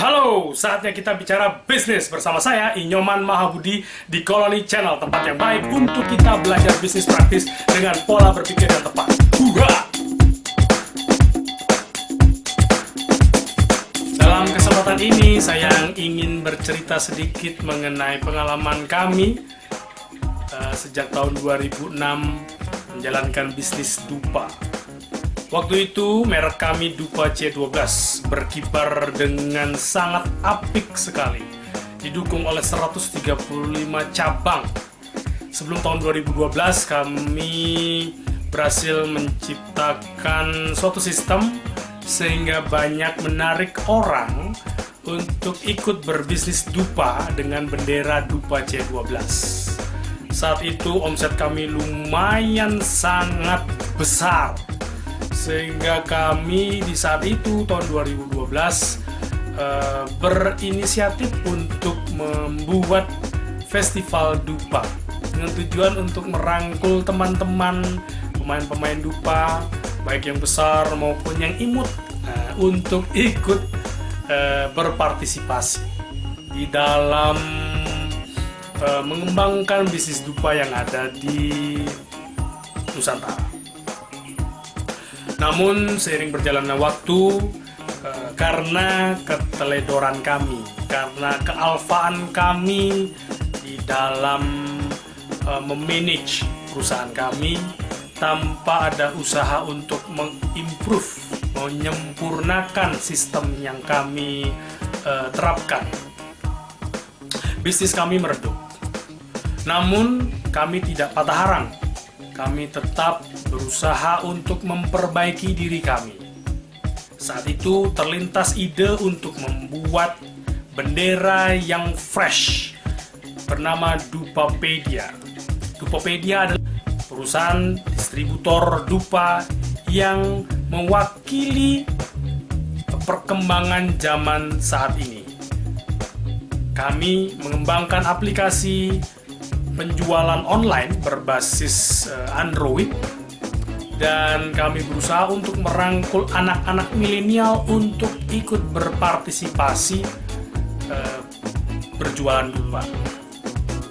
Halo, saatnya kita bicara bisnis bersama saya, Inyoman Mahabudi di Koloni Channel, tempat yang baik untuk kita belajar bisnis praktis dengan pola berpikir yang tepat. Hurra! Dalam kesempatan ini, saya ingin bercerita sedikit mengenai pengalaman kami sejak tahun 2006 menjalankan bisnis dupa. Waktu itu merek kami Dupa C12 berkibar dengan sangat apik sekali, didukung oleh 135 cabang. Sebelum tahun 2012 kami berhasil menciptakan suatu sistem sehingga banyak menarik orang untuk ikut berbisnis dupa dengan bendera Dupa C12. Saat itu omset kami lumayan sangat besar, sehingga kami di saat itu tahun 2012 berinisiatif untuk membuat festival dupa dengan tujuan untuk merangkul teman-teman pemain-pemain dupa baik yang besar maupun yang imut untuk ikut berpartisipasi di dalam mengembangkan bisnis dupa yang ada di Nusantara. Namun seiring berjalannya waktu, karena keteledoran kami, karena kealfaan kami di dalam memanage perusahaan kami tanpa ada usaha untuk mengimprove, menyempurnakan sistem yang kami terapkan, bisnis kami meredup. Namun kami tidak patah arang. Kami tetap berusaha untuk memperbaiki diri kami. Saat itu terlintas ide untuk membuat bendera yang fresh bernama Dupapedia. Dupapedia adalah perusahaan distributor dupa yang mewakili perkembangan zaman saat ini. Kami mengembangkan aplikasi penjualan online berbasis Android, dan kami berusaha untuk merangkul anak-anak milenial untuk ikut berpartisipasi berjualan dupa.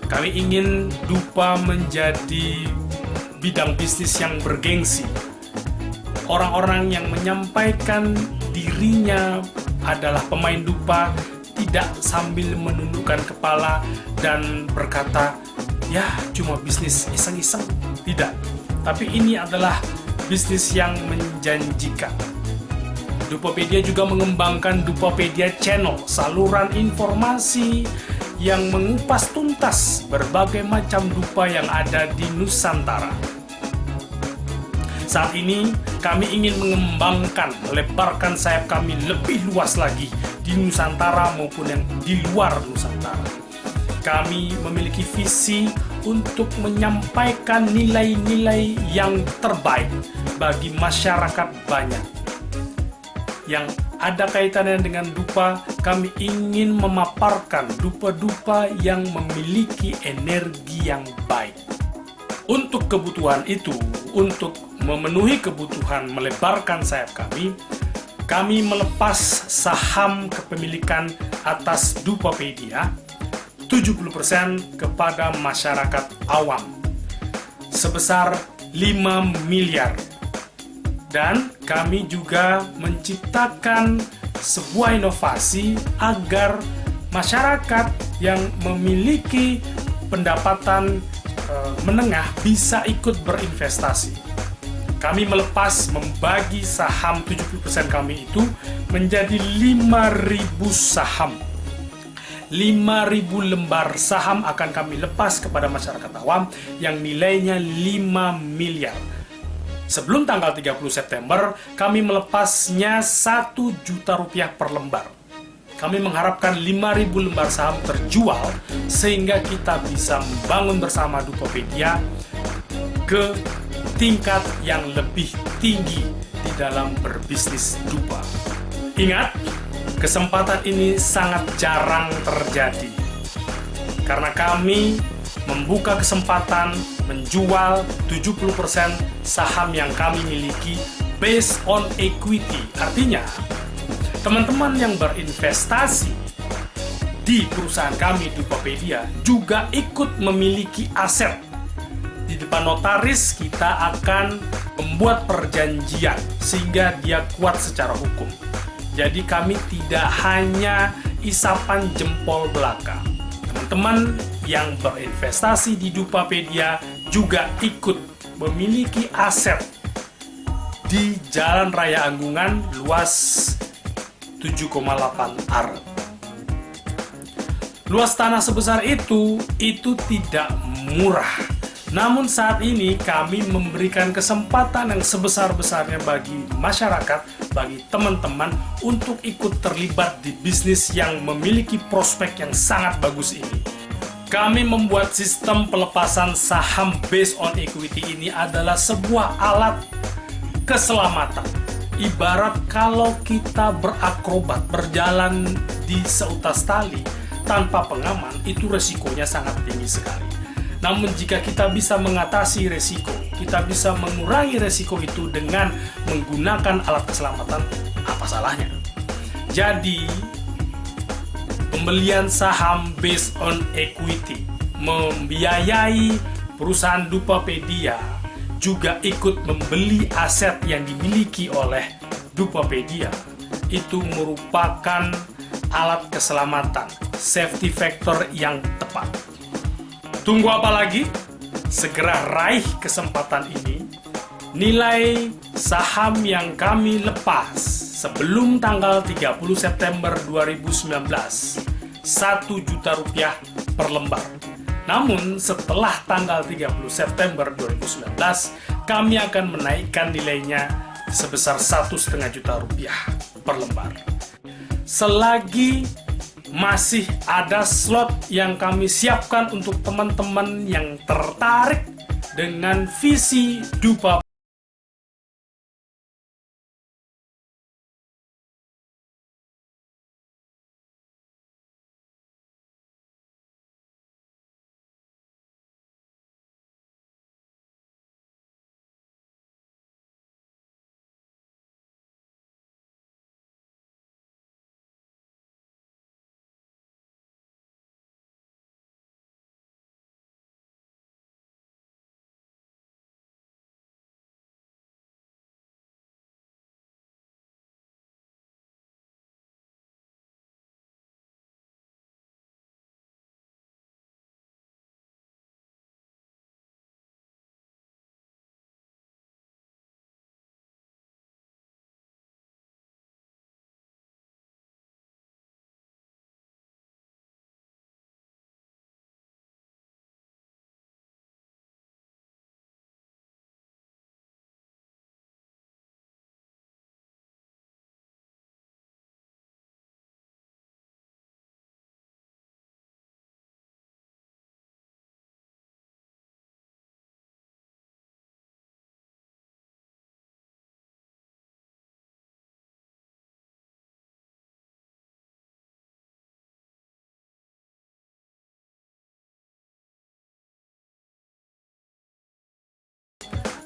Kami ingin dupa menjadi bidang bisnis yang bergengsi. Orang-orang yang menyampaikan dirinya adalah pemain dupa tidak sambil menundukkan kepala dan berkata, ya cuma bisnis iseng-iseng. Tidak, tapi ini adalah bisnis yang menjanjikan. Dupapedia juga mengembangkan Dupapedia Channel, saluran informasi yang mengupas tuntas berbagai macam dupa yang ada di Nusantara. Saat ini kami ingin mengembangkan, melebarkan sayap kami lebih luas lagi di Nusantara maupun yang di luar Nusantara. Kami memiliki visi untuk menyampaikan nilai-nilai yang terbaik bagi masyarakat banyak. Yang ada kaitannya dengan dupa, kami ingin memaparkan dupa-dupa yang memiliki energi yang baik. Untuk kebutuhan itu, untuk memenuhi kebutuhan melebarkan sayap kami melepas saham kepemilikan atas Dupapedia 70% kepada masyarakat awam sebesar 5 miliar. Dan kami juga menciptakan sebuah inovasi agar masyarakat yang memiliki pendapatan menengah bisa ikut berinvestasi. Kami membagi saham 70% kami itu menjadi 5.000 saham. 5.000 lembar saham akan kami lepas kepada masyarakat awam yang nilainya 5 miliar. Sebelum tanggal 30 September, kami melepasnya 1 juta rupiah per lembar. Kami mengharapkan 5.000 lembar saham terjual sehingga kita bisa membangun bersama Dupapedia ke tingkat yang lebih tinggi di dalam berbisnis dupa. Ingat, kesempatan ini sangat jarang terjadi karena kami membuka kesempatan menjual 70% saham yang kami miliki based on equity. Artinya, teman-teman yang berinvestasi di perusahaan kami Dupapedia juga ikut memiliki aset. Di depan notaris kita akan membuat perjanjian sehingga dia kuat secara hukum. Jadi kami tidak hanya isapan jempol belaka. Teman-teman yang berinvestasi di Dupapedia juga ikut memiliki aset di Jalan Raya Anggungan luas 7,8 ar. Luas tanah sebesar itu tidak murah. Namun saat ini kami memberikan kesempatan yang sebesar-besarnya bagi masyarakat, bagi teman-teman untuk ikut terlibat di bisnis yang memiliki prospek yang sangat bagus ini. Kami membuat sistem pelepasan saham based on equity ini adalah sebuah alat keselamatan. Ibarat kalau kita berakrobat, berjalan di seutas tali tanpa pengaman, itu resikonya sangat tinggi sekali. Namun jika kita bisa mengatasi resiko, kita bisa mengurangi resiko itu dengan menggunakan alat keselamatan, apa salahnya? Jadi, pembelian saham based on equity membiayai perusahaan Dupapedia juga ikut membeli aset yang dimiliki oleh Dupapedia. Itu merupakan alat keselamatan, safety factor yang tepat. Tunggu apa lagi? Segera raih kesempatan ini. Nilai saham yang kami lepas sebelum tanggal 30 September 2019 1 juta rupiah per lembar. Namun setelah tanggal 30 September 2019 kami akan menaikkan nilainya sebesar 1,5 juta rupiah per lembar. Selagi masih ada slot yang kami siapkan untuk teman-teman yang tertarik dengan visi Dupa.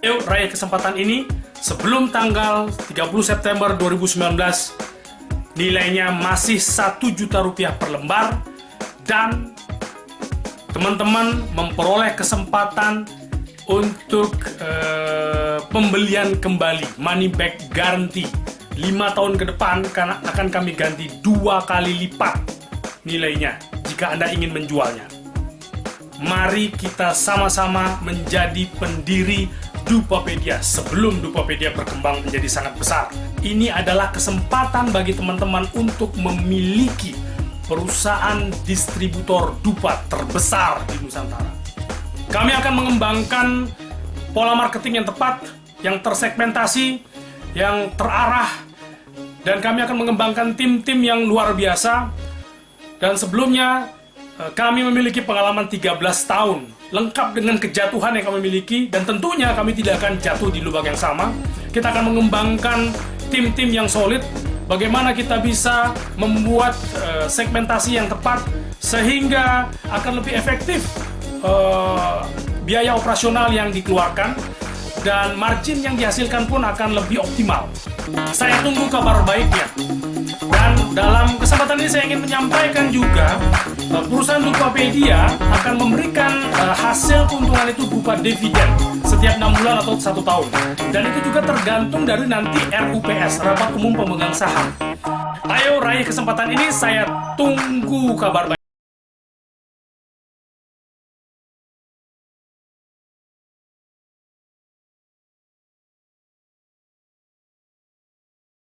Yuk raih kesempatan ini sebelum tanggal 30 September 2019. Nilainya masih 1 juta rupiah per lembar dan teman-teman memperoleh kesempatan untuk pembelian kembali, money back guarantee 5 tahun ke depan, karena akan kami ganti 2 kali lipat nilainya jika Anda ingin menjualnya. Mari kita sama-sama menjadi pendiri Dupapedia sebelum Dupapedia berkembang menjadi sangat besar. Ini adalah kesempatan bagi teman-teman untuk memiliki perusahaan distributor dupa terbesar di Nusantara. Kami akan mengembangkan pola marketing yang tepat, yang tersegmentasi, yang terarah, dan kami akan mengembangkan tim-tim yang luar biasa. Dan sebelumnya kami memiliki pengalaman 13 tahun, lengkap dengan kejatuhan yang kami miliki, dan tentunya kami tidak akan jatuh di lubang yang sama. Kita akan mengembangkan tim-tim yang solid, bagaimana kita bisa membuat segmentasi yang tepat, sehingga akan lebih efektif biaya operasional yang dikeluarkan, dan margin yang dihasilkan pun akan lebih optimal. Saya tunggu kabar baiknya. dalam kesempatan ini saya ingin menyampaikan juga perusahaan Tokopedia akan memberikan hasil keuntungan itu berupa dividen setiap 6 bulan atau 1 tahun. Dan itu juga tergantung dari nanti RUPS, Rapat Umum Pemegang Saham. Ayo raih kesempatan ini, saya tunggu kabar baik.